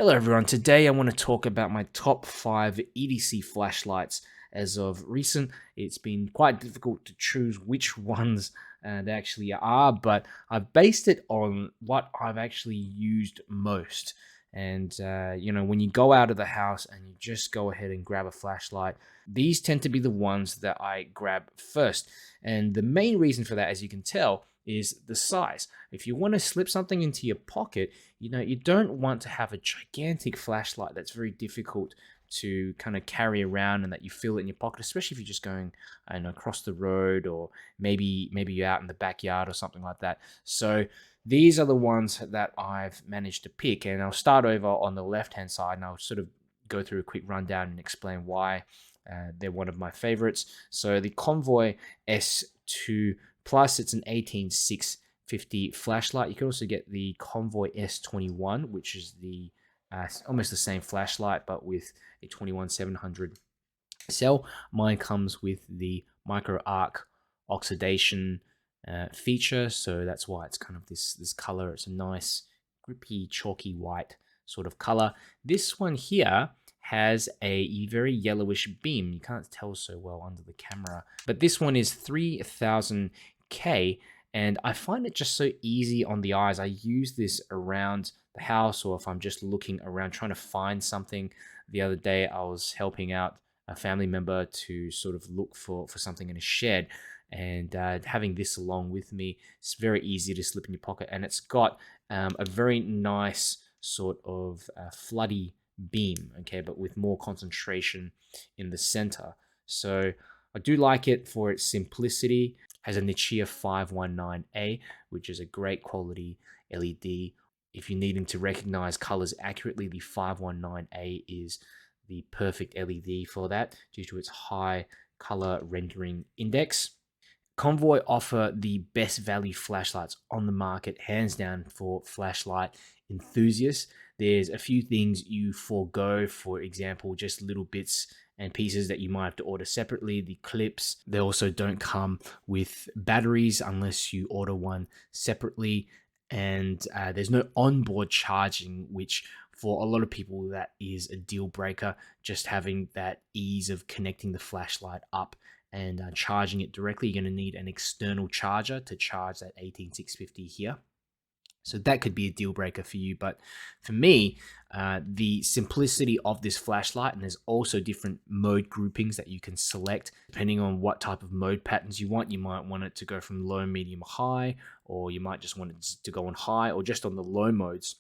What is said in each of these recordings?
Hello everyone, today I want to talk about my top 5 EDC flashlights. As of recent, it's been quite difficult to choose which ones they actually are, but I've based it on what I've actually used most. And when you go out of the house and you just go ahead and grab a flashlight, these tend to be the ones that I grab first. And the main reason for that, as you can tell, is the size. If you want to slip something into your pocket, you don't want to have a gigantic flashlight that's very difficult to kind of carry around and that you feel it in your pocket, especially if you're just going across the road, or maybe you're out in the backyard or something like that. So these are the ones that I've managed to pick, and I'll start over on the left hand side and I'll sort of go through a quick rundown and explain why they're one of my favorites. So the Convoy S2 Plus, it's an 18650 flashlight. You can also get the Convoy S21, which is the almost the same flashlight, but with a 21700 cell. Mine comes with the micro arc oxidation feature, so that's why it's kind of this color. It's a nice, grippy, chalky white sort of color. This one here has a very yellowish beam. You can't tell so well under the camera, but this one is 3000K, and I find it just so easy on the eyes. I use this around the house, or if I'm just looking around trying to find something. The other day I was helping out a family member to sort of look for something in a shed, and having this along with me, it's very easy to slip in your pocket, and it's got a very nice sort of floody beam, okay, but with more concentration in the center. So I do like it for its simplicity. Has a Nichia 519A, which is a great quality LED. If you're needing to recognize colors accurately, the 519A is the perfect LED for that due to its high color rendering index. Convoy offer the best value flashlights on the market, hands down, for flashlight enthusiasts. There's a few things you forego, for example, just little bits and pieces that you might have to order separately. The clips, they also don't come with batteries unless you order one separately. And there's no onboard charging, which for a lot of people, that is a deal breaker. Just having that ease of connecting the flashlight up and charging it directly. You're going to need an external charger to charge that 18650 here. So that could be a deal breaker for you. But for me, the simplicity of this flashlight, and there's also different mode groupings that you can select depending on what type of mode patterns you want. You might want it to go from low, medium, high, or you might just want it to go on high or just on the low modes.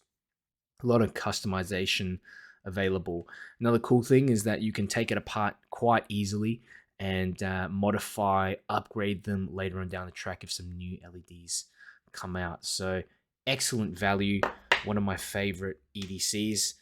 A lot of customization available. Another cool thing is that you can take it apart quite easily and modify, upgrade them later on down the track if some new LEDs come out. So excellent value, one of my favorite EDCs.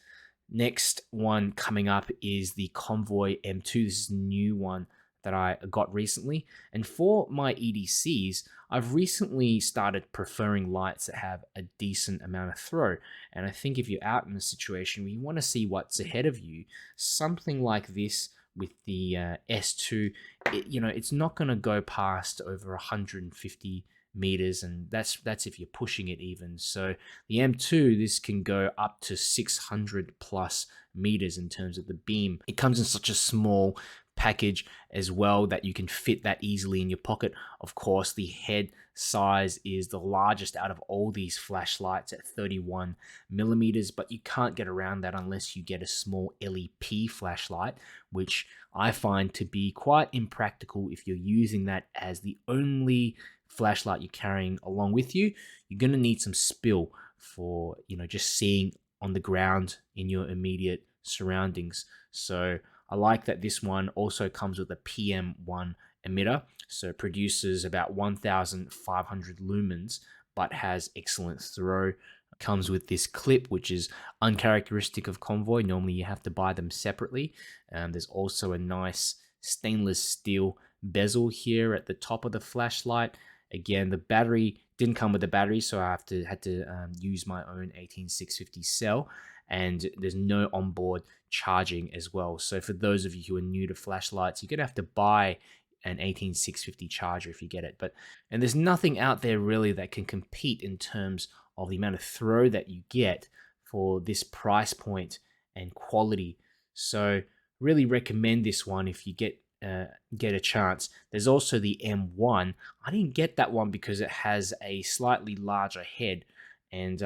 Next one coming up is the Convoy M2. This is a new one that I got recently. And for my EDCs, I've recently started preferring lights that have a decent amount of throw. And I think if you're out in a situation where you want to see what's ahead of you, something like this with the S2, it's not going to go past over 150 meters, and that's if you're pushing it even. So the M2, this can go up to 600 plus meters in terms of the beam. It comes in such a small package as well that you can fit that easily in your pocket. Of course, the head size is the largest out of all these flashlights at 31 millimeters, but you can't get around that unless you get a small LEP flashlight, which I find to be quite impractical if you're using that as the only flashlight you're carrying along with you. You're going to need some spill for just seeing on the ground in your immediate surroundings. So I like that this one also comes with a PM1 emitter, so it produces about 1500 lumens but has excellent throw. It comes with this clip, which is uncharacteristic of Convoy. Normally you have to buy them separately. There's also a nice stainless steel bezel here at the top of the flashlight. Again, the battery didn't come with the battery, so I had to use my own 18650 cell, and there's no onboard charging as well. So for those of you who are new to flashlights, you're gonna have to buy an 18650 charger if you get it. And there's nothing out there really that can compete in terms of the amount of throw that you get for this price point and quality. So really recommend this one if you get a chance. There's also the M1. I didn't get that one because it has a slightly larger head, and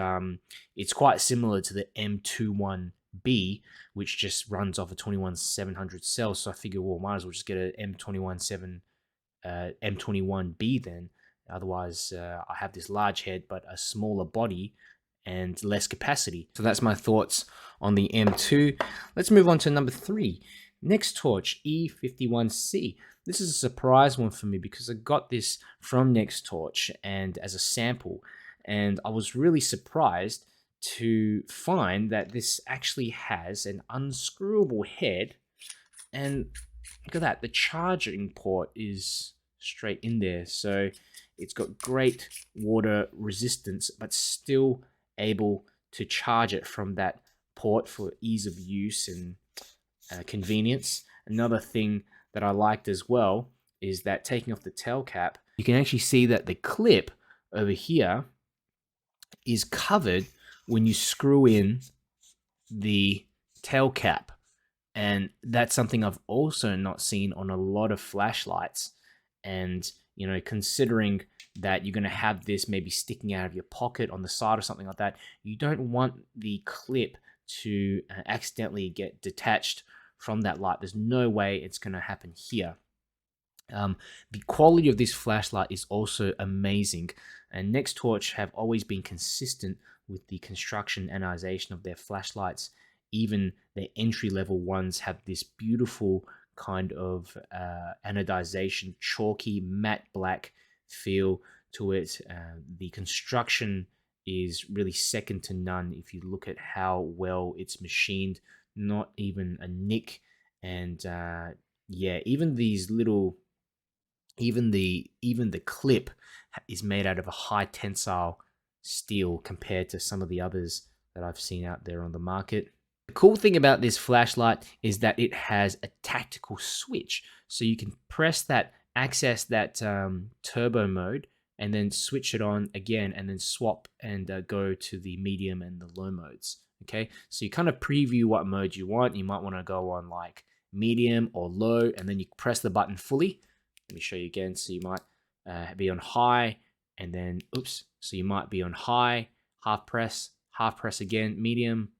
it's quite similar to the M21B, which just runs off a 21700 cell. So I figure, well, might as well just get an M21B then. Otherwise, I have this large head but a smaller body and less capacity. So that's my thoughts on the M2. Let's move on to number 3. Next torch, E51C. This is a surprise one for me because I got this from Next Torch and as a sample, and I was really surprised to find that this actually has an unscrewable head. And look at that, the charging port is straight in there, so it's got great water resistance but still able to charge it from that port for ease of use and convenience. Another thing that I liked as well is that taking off the tail cap, you can actually see that the clip over here is covered when you screw in the tail cap. And that's something I've also not seen on a lot of flashlights. And, you know, considering that you're going to have this maybe sticking out of your pocket on the side or something like that, you don't want the clip to accidentally get detached from that light. There's no way it's going to happen here. The quality of this flashlight is also amazing, and Next Torch have always been consistent with the construction anodization of their flashlights. Even their entry-level ones have this beautiful kind of anodization, chalky matte black feel to it. The construction is really second to none if you look at how well it's machined. Not even a nick. And yeah, even these little, even the clip is made out of a high tensile steel compared to some of the others that I've seen out there on the market. The cool thing about this flashlight is that it has a tactical switch, so you can press that, access that turbo mode, and then switch it on again, and then swap and go to the medium and the low modes. Okay, so you kind of preview what mode you want. You might want to go on like medium or low, and then you press the button fully. Let me show you again. So you might be on high, and then oops. So you might be on high, half press again, medium,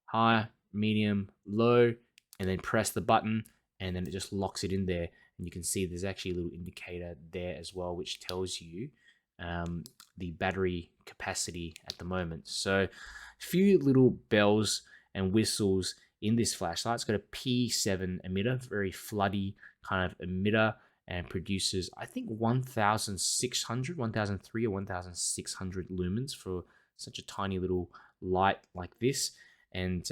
high, medium, low, and then press the button, and then it just locks it in there. And you can see there's actually a little indicator there as well, which tells you the battery capacity at the moment. So a few little bells and whistles in this flashlight. It's got a P7 emitter, very floody kind of emitter, and produces, I think, 1,300 or 1,600 lumens for such a tiny little light like this. And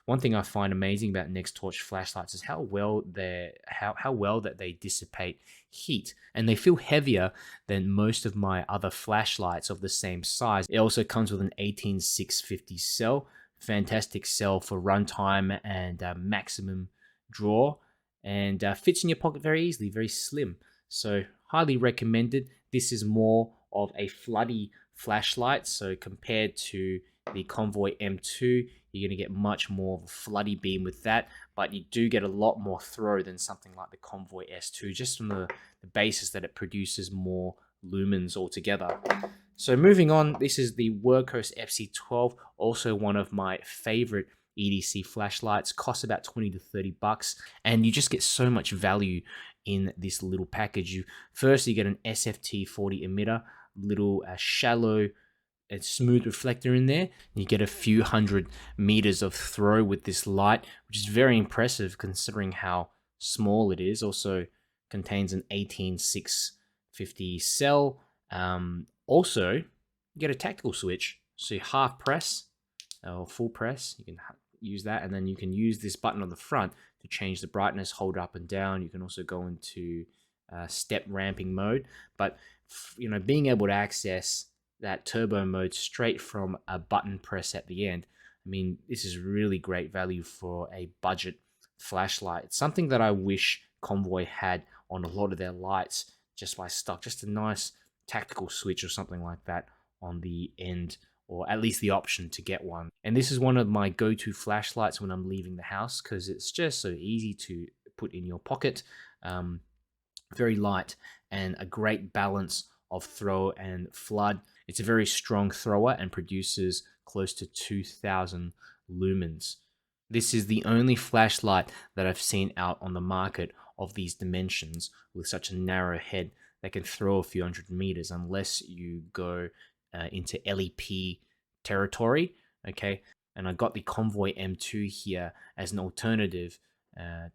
one thing I find amazing about Next Torch flashlights is how well that they dissipate heat, and they feel heavier than most of my other flashlights of the same size. It also comes with an 18650 cell, fantastic cell for runtime and maximum draw, and fits in your pocket very easily, very slim. So highly recommended. This is more of a floody flashlight, so compared to the Convoy M2, you're going to get much more of a floody beam with that, but you do get a lot more throw than something like the Convoy S2, just from the basis that it produces more lumens altogether. So moving on, this is the Workhorse FC12, also one of my favorite EDC flashlights. Costs about 20 to 30 bucks, and you just get so much value in this little package. First, you get an SFT40 emitter, little shallow and smooth reflector in there. You get a few hundred meters of throw with this light, which is very impressive considering how small it is. Also contains an 18650 cell. Also, you get a tactical switch, so you half press or full press, you can use that, and then you can use this button on the front to change the brightness, hold up and down. You can also go into step ramping mode, but you know, being able to access that turbo mode straight from a button press at the end, I mean, this is really great value for a budget flashlight. It's something that I wish Convoy had on a lot of their lights just by stock, just a nice tactical switch or something like that on the end or at least the option to get one. And this is one of my go-to flashlights when I'm leaving the house because it's just so easy to put in your pocket. Very light and a great balance of throw and flood. It's a very strong thrower and produces close to 2000 lumens. This is the only flashlight that I've seen out on the market of these dimensions with such a narrow head that can throw a few hundred meters unless you go into LEP territory. Okay, and I got the Convoy M2 here as an alternative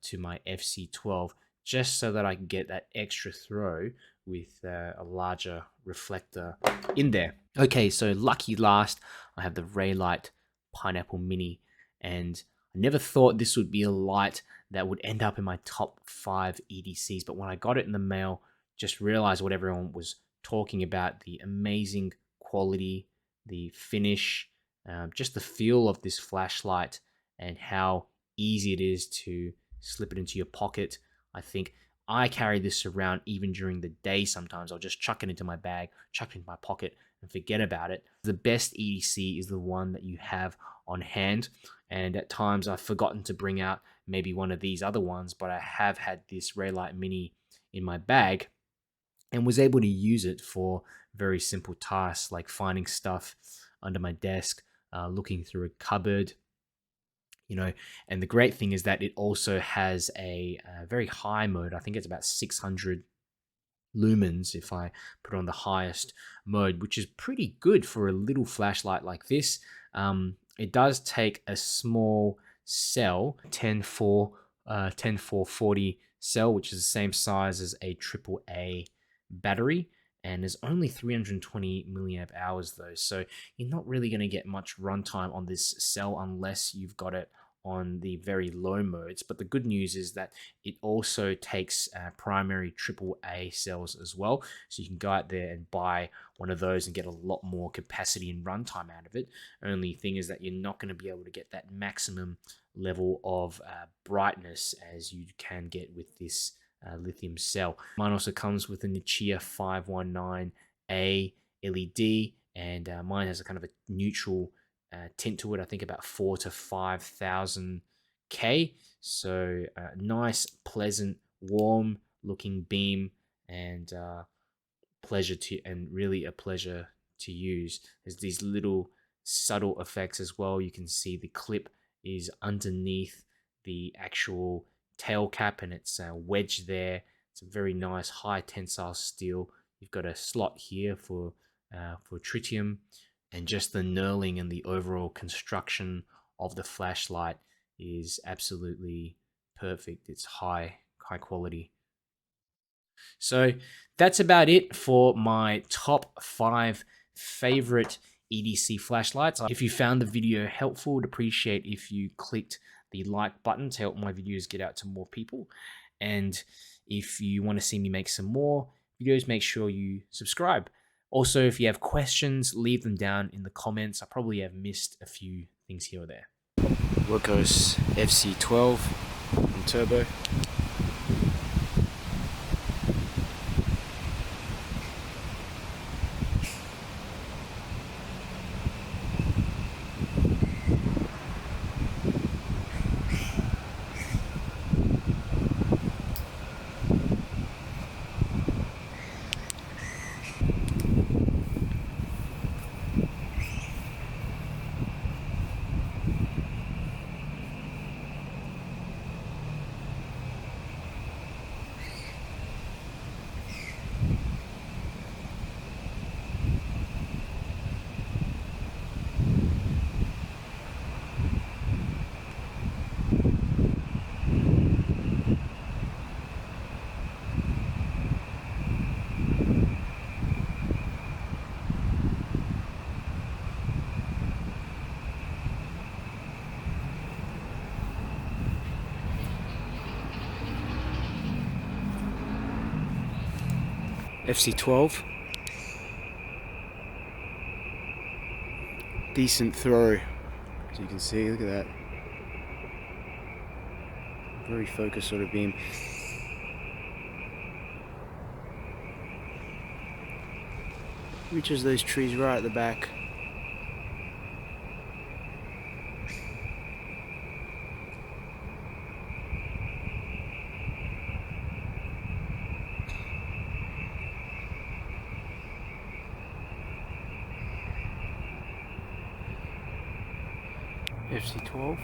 to my FC12 just so that I can get that extra throw with a larger reflector in there. Okay, so lucky last, I have the Raylight Pineapple Mini, and I never thought this would be a light that would end up in my top 5 EDCs, but when I got it in the mail, just realized what everyone was talking about, the amazing quality, the finish, just the feel of this flashlight and how easy it is to slip it into your pocket. I think I carry this around even during the day sometimes. I'll just chuck it into my bag, chuck it into my pocket, and forget about it. The best EDC is the one that you have on hand. And at times I've forgotten to bring out maybe one of these other ones, but I have had this Raylight Mini in my bag and was able to use it for very simple tasks like finding stuff under my desk, looking through a cupboard, and the great thing is that it also has a very high mode. I think it's about 600 lumens if I put on the highest mode, which is pretty good for a little flashlight like this. It does take a small cell, 10440 cell, which is the same size as a AAA battery, and is only 320 milliamp hours though, so you're not really going to get much runtime on this cell unless you've got it on the very low modes. But the good news is that it also takes primary AAA cells as well, so you can go out there and buy one of those and get a lot more capacity and runtime out of it. Only thing is that you're not going to be able to get that maximum level of brightness as you can get with this lithium cell. Mine also comes with a Nichia 519A LED, and mine has a kind of a neutral tint to it. I think about 4,000 to 5,000 K. So nice, pleasant, warm looking beam, and really a pleasure to use. There's these little subtle effects as well. You can see the clip is underneath the actual tail cap, and it's wedged there. It's a very nice high tensile steel. You've got a slot here for tritium, and just the knurling and the overall construction of the flashlight is absolutely perfect. It's high quality. So that's about it for my top 5 favorite EDC flashlights. If you found the video helpful, I'd appreciate if you clicked the like button to help my videos get out to more people. And if you want to see me make some more videos, make sure you subscribe. Also, if you have questions, leave them down in the comments. I probably have missed a few things here or there. Workhorse FC12 on turbo. FC12. Decent throw, as you can see, look at that. Very focused sort of beam. Reaches those trees right at the back. FC12.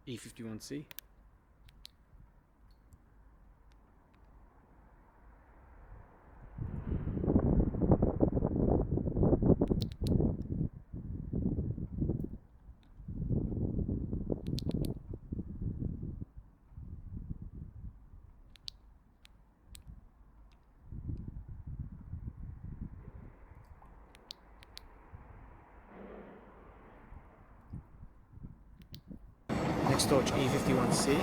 E51C. Next torch E51C.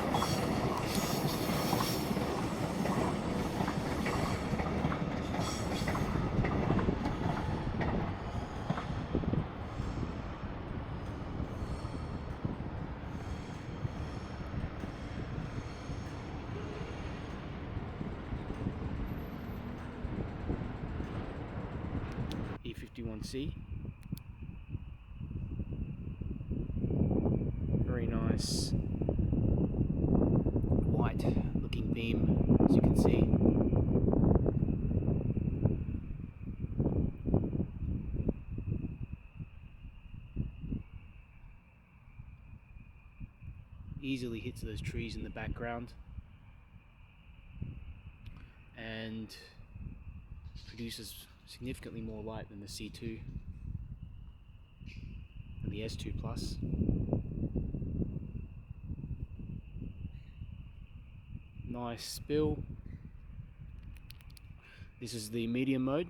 E51C. Very nice white looking beam, as you can see. Easily hits those trees in the background and produces significantly more light than the C2 and the S2 Plus. Nice spill. This is the medium mode.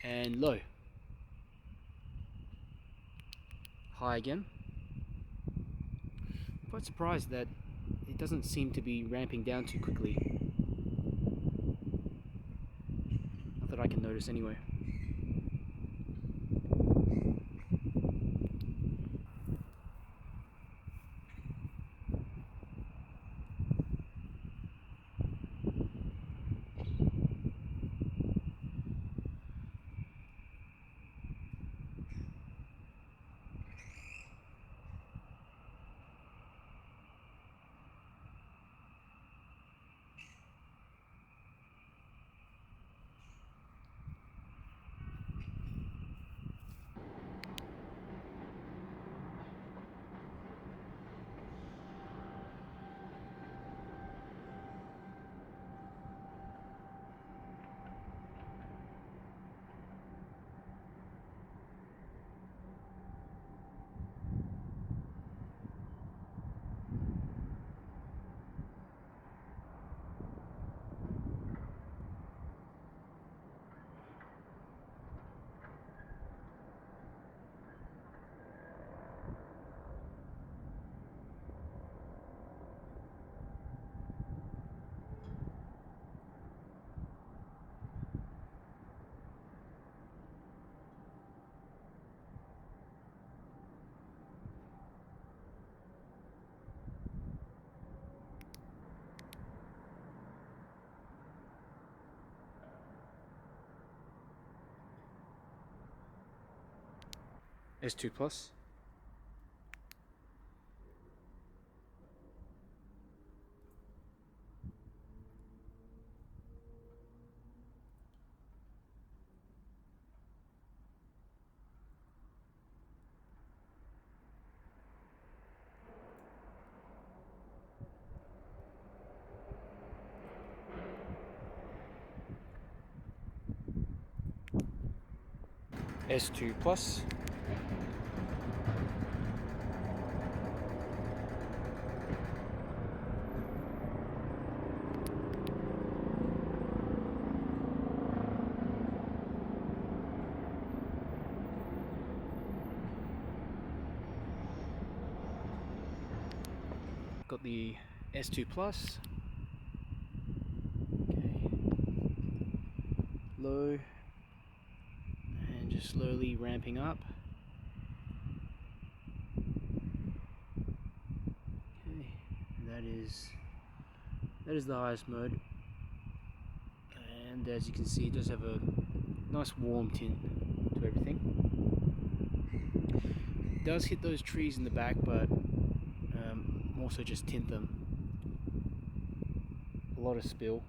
And low. High again. I'm quite surprised that it doesn't seem to be ramping down too quickly. Not that I can notice anyway. S2 plus. S2 plus. Got the S2 plus. Okay. Low. And just slowly ramping up. Okay. That is the highest mode. And as you can see, it does have a nice warm tint to everything. It does hit those trees in the back, but also just tint them. A lot of spill.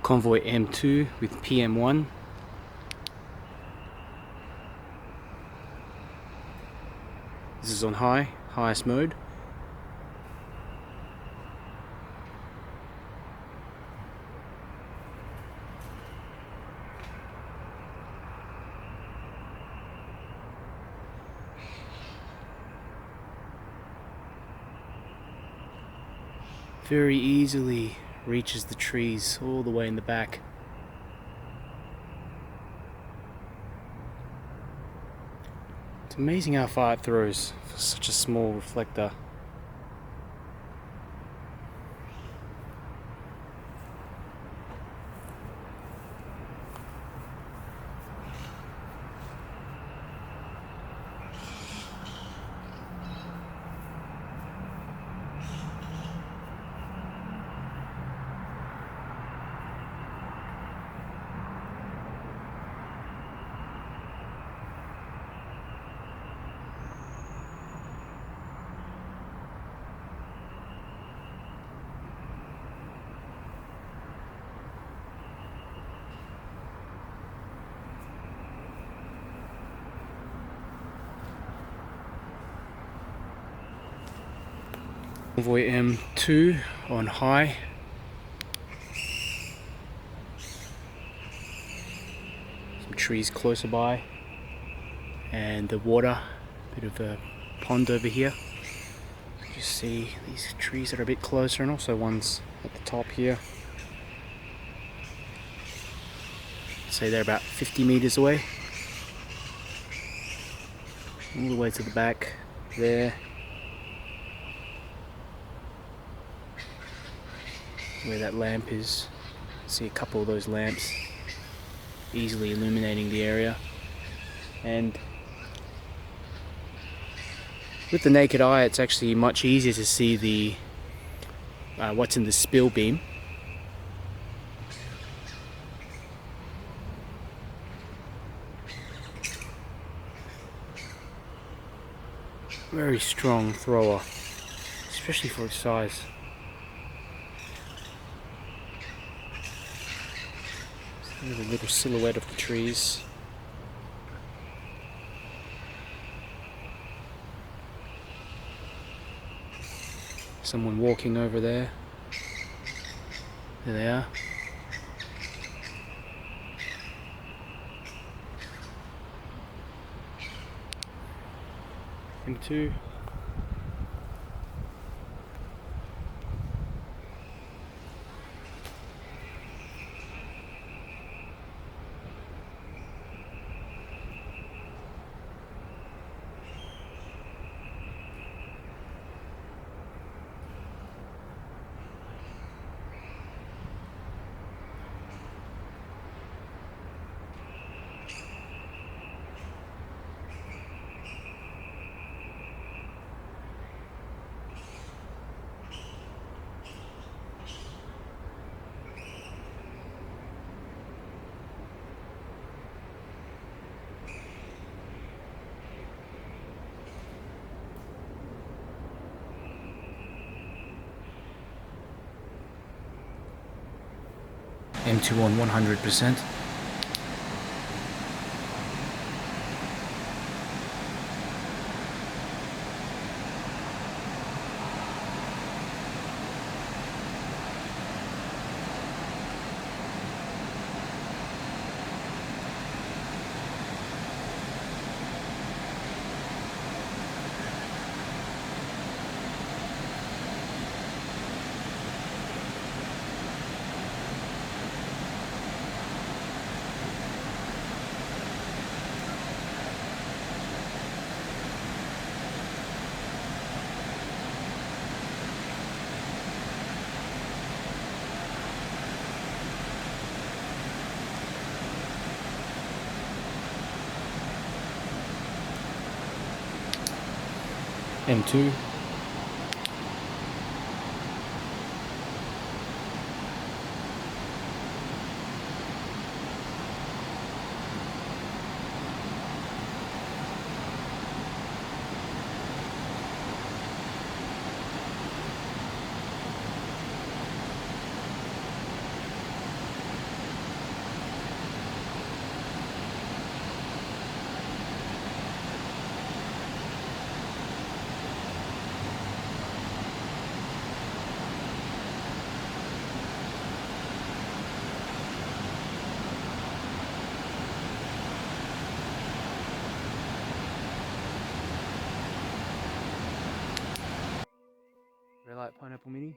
Convoy M2 with PM1. This is on highest mode. Very easily reaches the trees all the way in the back. It's amazing how far it throws for such a small reflector. Convoy M2 on high. Some trees closer by, and the water, bit of a pond over here. You see these trees that are a bit closer, and also ones at the top here. Say they're about 50 meters away. All the way to the back there. Where that lamp is. See a couple of those lamps easily illuminating the area. And with the naked eye, it's actually much easier to see the what's in the spill beam. Very strong thrower, especially for its size. There's a little silhouette of the trees. Someone walking over there. There they are. M2. M2 on 100%. M2. Red light pineapple mini.